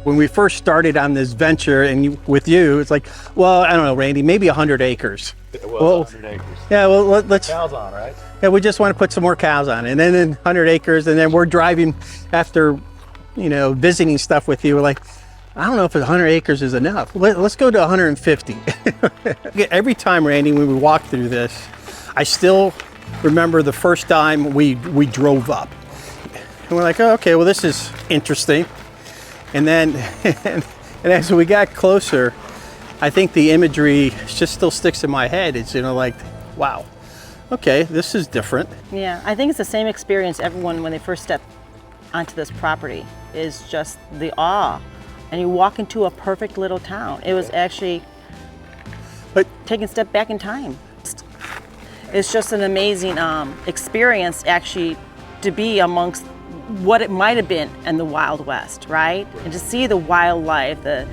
When we first started on this venture and with you, it's like, well, I don't know, Randy, maybe 100 acres. It was 100 acres. Yeah, well, let's... Cows on, right? Yeah, we just want to put some more cows on. And then in 100 acres, and then we're driving after, you know, visiting stuff with you. We're like, I don't know if 100 acres is enough. Let's go to 150. Every time, Randy, when we walk through this, I still remember the first time we drove up. And we're like, oh, okay, well, this is interesting. And then, and as we got closer, I think the imagery just still sticks in my head. It's, you know, like, wow, okay, this is different. Yeah, I think it's the same experience everyone when they first step onto this property is just the awe. And you walk into a perfect little town. It was actually taking a step back in time. It's just an amazing experience actually to be amongst what it might have been in the Wild West, right? And to see the wildlife, the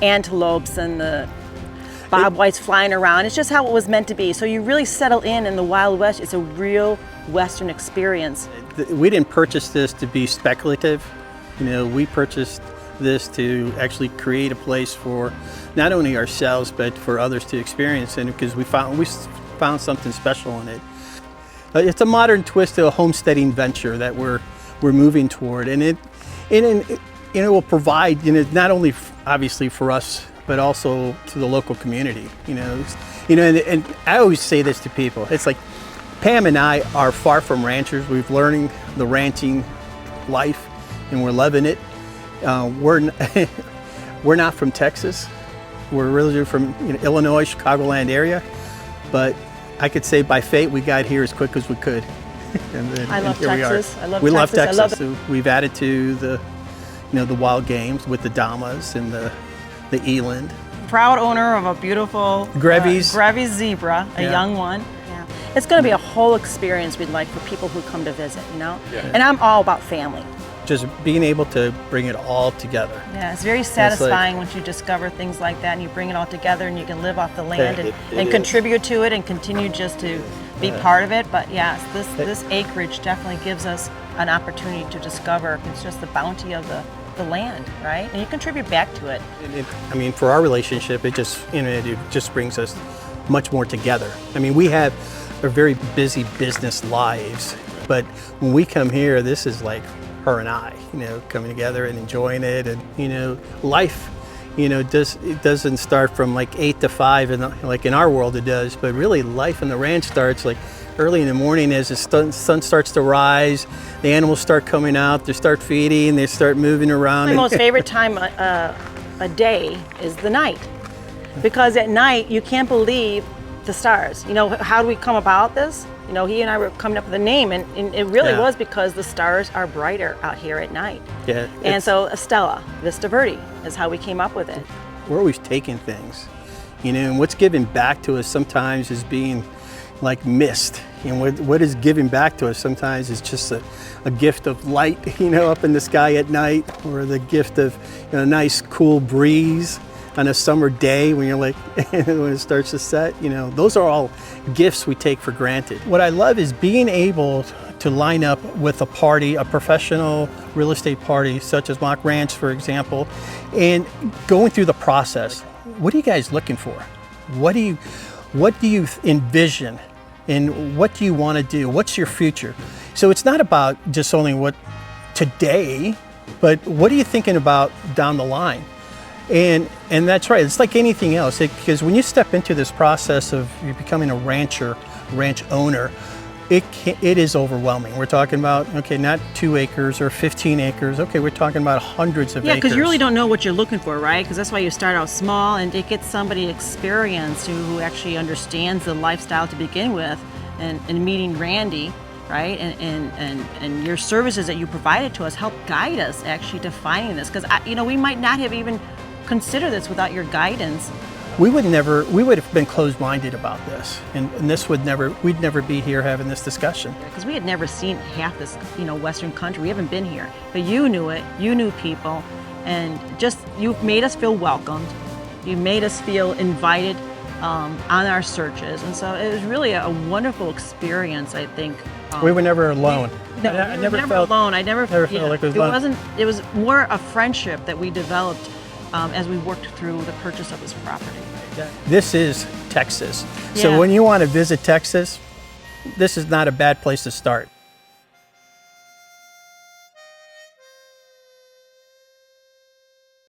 antelopes and the bobwhites flying around. It's just how it was meant to be. So you really settle in the Wild West. It's a real Western experience. We didn't purchase this to be speculative. You know, we purchased this to actually create a place for not only ourselves, but for others to experience. And because we found something special in it. It's a modern twist to a homesteading venture that we're moving toward, and it will provide, you know, not only obviously for us, but also to the local community. You know, and I always say this to people. It's like Pam and I are far from ranchers. We've learning the ranching life, and we're loving it. We're not from Texas. We're really from Illinois, Chicagoland area, but I could say by fate we got here as quick as we could. I love Texas. We love Texas. So we've added to the wild games with the Damas and the eland. Proud owner of a beautiful Grevy's zebra, a young one. Yeah. It's going to be a whole experience we'd like for people who come to visit, you know? Yeah. And I'm all about family. Just being able to bring it all together. Yeah, it's very satisfying once you discover things like that and you bring it all together and you can live off the land and contribute to it and continue just to be part of it. But yes, this acreage definitely gives us an opportunity to discover. It's just the bounty of the land, right? And you contribute back to it. I mean, for our relationship, it just brings us much more together. I mean, we have a very busy business lives, but when we come here, this is like her and I, coming together and enjoying it. And, life, it doesn't start from like 8 to 5, and like in our world it does, but really life in the ranch starts like early in the morning as the sun starts to rise, the animals start coming out, they start feeding, they start moving around. My most favorite time a day is the night, because at night you can't believe the stars. How do we come about this? He and I were coming up with a name, and it really was because the stars are brighter out here at night. Yeah. And so Stella Vista Verde is how we came up with it. We're always taking things, and what's given back to us sometimes is being like mist. What is given back to us sometimes is just a gift of light, up in the sky at night, or the gift of a nice cool breeze on a summer day when you're like, when it starts to set, those are all gifts we take for granted. What I love is being able to line up with a party, a professional real estate party, such as Mock Ranch, for example, and going through the process. What are you guys looking for? What do you envision? And what do you want to do? What's your future? So it's not about just only what today, but what are you thinking about down the line? And that's right, it's like anything else, because when you step into this process of you becoming a ranch owner, it is overwhelming. We're talking about, okay, not 2 acres or 15 acres, okay, we're talking about hundreds of acres. Yeah, because you really don't know what you're looking for, right? Because that's why you start out small, and to get somebody experienced who actually understands the lifestyle to begin with, and meeting Randy, right? And your services that you provided to us help guide us actually to finding this, because we might not have even considered this without your guidance. We would have been closed-minded about this, and we'd never be here having this discussion. Because we had never seen half this, Western country. We haven't been here, but you knew it. You knew people, and just you made us feel welcomed. You made us feel invited on our searches. And so it was really a wonderful experience, I think. We were never alone. No, I we were never never felt alone. I never felt like it was alone. It was more a friendship that we developed as we worked through the purchase of this property. This is Texas. Yeah. So when you want to visit Texas, this is not a bad place to start.